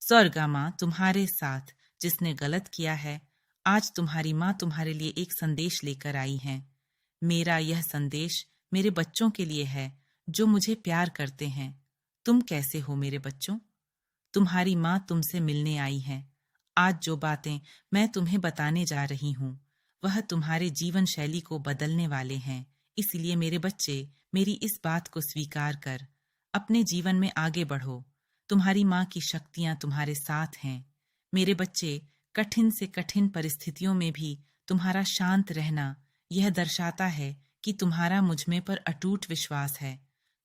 स्वर्गा माँ तुम्हारे साथ। जिसने गलत किया है, आज तुम्हारी माँ तुम्हारे लिए एक संदेश लेकर आई है। मेरा यह संदेश मेरे बच्चों के लिए है जो मुझे प्यार करते हैं। तुम कैसे हो मेरे बच्चों? तुम्हारी माँ तुमसे मिलने आई है। आज जो बातें मैं तुम्हें बताने जा रही हूँ, वह तुम्हारे जीवन शैली को बदलने वाले हैं। इसलिए मेरे बच्चे, मेरी इस बात को स्वीकार कर अपने जीवन में आगे बढ़ो। तुम्हारी माँ की शक्तियाँ तुम्हारे साथ हैं। मेरे बच्चे, कठिन से कठिन परिस्थितियों में भी तुम्हारा शांत रहना यह दर्शाता है कि तुम्हारा मुझ में पर अटूट विश्वास है।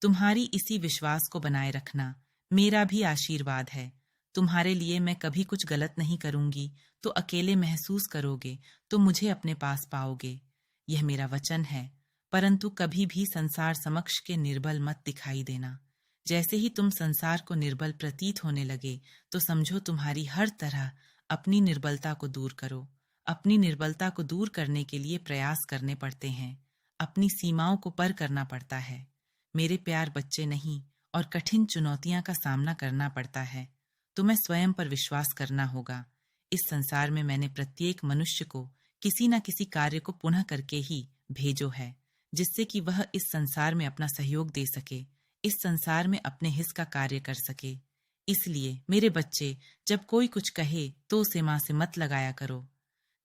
तुम्हारी इसी विश्वास को बनाए रखना मेरा भी आशीर्वाद है। तुम्हारे लिए मैं कभी कुछ गलत नहीं करूंगी तो अकेले महसूस करोगे, तो मुझे अपने पास पाओगे। यह मेरा वचन है। परंतु कभी भी संसार समक्ष के निर्बल मत दिखाई देना। जैसे ही तुम संसार को निर्बल प्रतीत होने लगे, तो समझो तुम्हारी हर तरह अपनी निर्बलता को दूर करो। अपनी निर्बलता को दूर करने के लिए प्रयास करने पड़ते हैं। अपनी सीमाओं को पार करना पड़ता है। मेरे प्यार बच्चे, नहीं और कठिन चुनौतियां का सामना करना पड़ता है। तुम्हें स्वयं पर विश्वास करना होगा। इस संसार में मैंने प्रत्येक मनुष्य को किसी न किसी कार्य को पुनः करके ही भेजो है, जिससे कि वह इस संसार में अपना सहयोग दे सके, इस संसार में अपने हिस्स का कार्य कर सके। इसलिए मेरे बच्चे, जब कोई कुछ कहे तो उसे माँ से मत लगाया करो।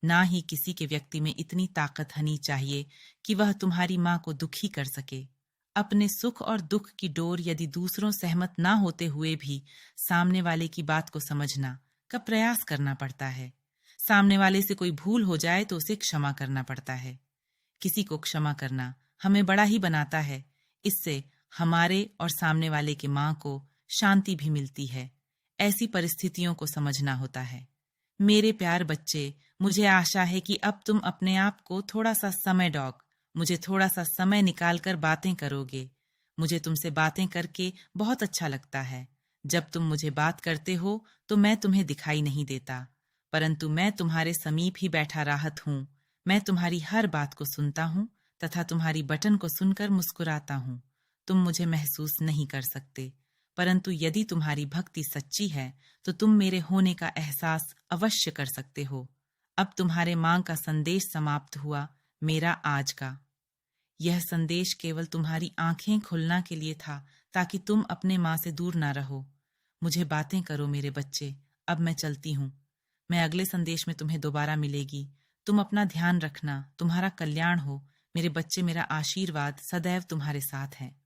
ना ही किसी के व्यक्ति में इतनी ताकत होनी चाहिए कि वह तुम्हारी माँ को दुखी कर सके। अपने सुख और दुख की डोर यदि दूसरों सहमत ना होते हुए भी सामने वाले की बात को समझना का प्रयास करना पड़ता है। सामने वाले से कोई भूल हो जाए तो उसे क्षमा करना पड़ता है। किसी को क्षमा करना हमें बड़ा ही बनाता है। इससे हमारे और सामने वाले के माँ को शांति भी मिलती है। ऐसी परिस्थितियों को समझना होता है। मेरे प्यार बच्चे, मुझे आशा है कि अब तुम अपने आप को थोड़ा सा समय डॉग मुझे थोड़ा सा समय निकालकर बातें करोगे। मुझे तुमसे बातें करके बहुत अच्छा लगता है। जब तुम मुझे बात करते हो तो मैं तुम्हें दिखाई नहीं देता, परंतु मैं तुम्हारे समीप ही बैठा राहत हूँ। मैं तुम्हारी हर बात को सुनता हूँ तथा तुम्हारी बटन को सुनकर मुस्कुराता हूँ। तुम मुझे महसूस नहीं कर सकते, परंतु यदि तुम्हारी भक्ति सच्ची है तो तुम मेरे होने का एहसास अवश्य कर सकते हो। अब तुम्हारे मांग का संदेश समाप्त हुआ, मेरा आज का। यह संदेश केवल तुम्हारी आंखें खुलना के लिए था, ताकि तुम अपने माँ से दूर ना रहो। मुझे बातें करो मेरे बच्चे। अब मैं चलती हूँ। मैं अगले संदेश में तुम्हें दोबारा मिलेगी। तुम अपना ध्यान रखना। तुम्हारा कल्याण हो मेरे बच्चे। मेरा आशीर्वाद सदैव तुम्हारे साथ है।